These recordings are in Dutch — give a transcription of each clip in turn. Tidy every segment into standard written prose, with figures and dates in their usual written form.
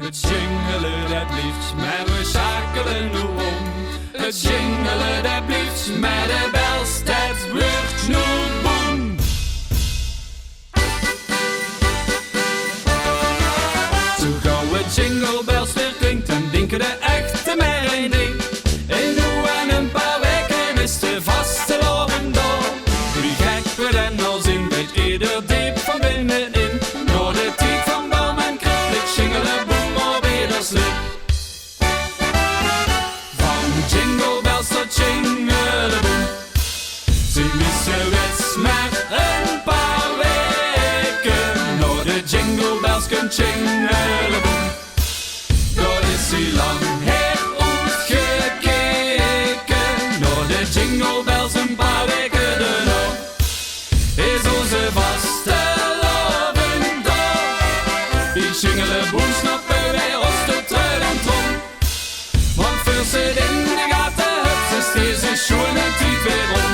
Het jingelen dat blieft, maar we schakelen nu om. Het jingelen dat blieft, maar de bels, dat wordt nu boem. Zo gauw het jinglebells weer klinkt, dan denken de echte maar één ding. En nu aan een paar weken is de vastelaovend door. Wie gek we dan al zien, weet ieder diep van binnenin. Door de tijd van boom en krip, het Sjingeleboem alweer de slip. Van JingleBells tot Sjingeleboem. Ze missen wets maar een paar weken. Door de JingleBells kunt Sjingeleboem. Door is hij lang her uitgekeken. Door de JingleBells een paar weken erna. Is onze vastelaovend door. Die Sjingeleboem snappen wij ons de trui en trom. Want voor ze in de gaten hebt, is deze schoen en tijd weer om.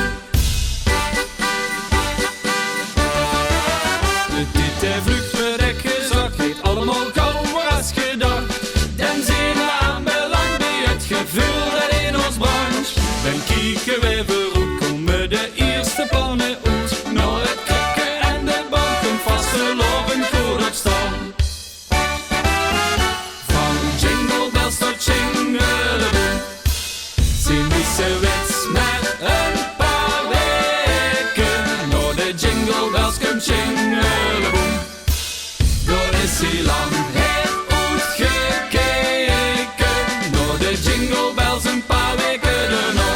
De tijd en vlucht verdek gezakt, heet allemaal gauwer als gedacht. Dan zien we aanbelangt bij het gevoel dat in ons branche. Dan kijken wij vooruit, komen de eerste plannen uit. Naar het krikken en de banken, vastelovend goed op staan. Van JingleBells tot Sjingeleboem. Ze missen wets maar een paar weken. Door de JingleBells komt Sjingeleboem. Door is hij lang her uitgekeken. Door de JingleBells een paar weken erna.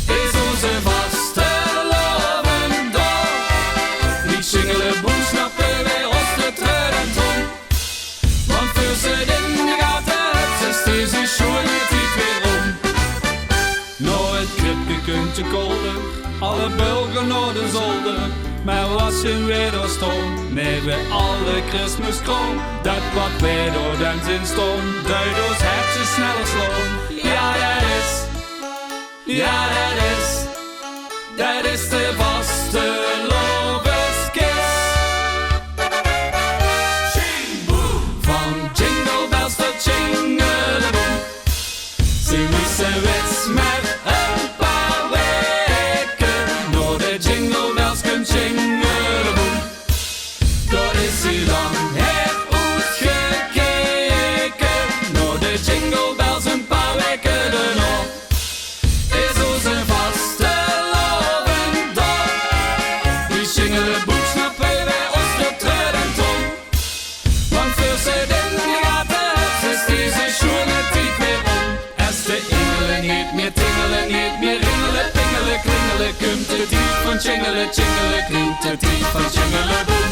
Is onze vastelaovend door. Die Sjingeleboem snappen wij ons de trui en trom. Want voor ze in de gaten hebt, is deze schoen het niet weer om. Nou het kripje kunt je kolder, alle bulgen naar de zolder. Maar was je weer door stom, nee we alle Christmaskroon. Dat wat wij door dans in stond, duid ons hartje sneller slaan. Ja dat is de vastelovendskis. Van JingleBells tot Sjingeleboem. Ze missen wets maar een paar weken. Door de JingleBells komt Sjingeleboem. Door is hij lang her uitgekeken. Door de JingleBells een paar weken erna. Is onze vastelovend door. Die Sjingeleboem snappen wij ons de trui en trom. Want voor ze in de gaten hebt, is deze schoen het tijd weer om. Als de engelen niet meer tingelen, niet meer ringelen, pingelen, klingelen, komt de tijd van Sjingelen, Sjingelen, klinkt de tijd van Sjingeleboem.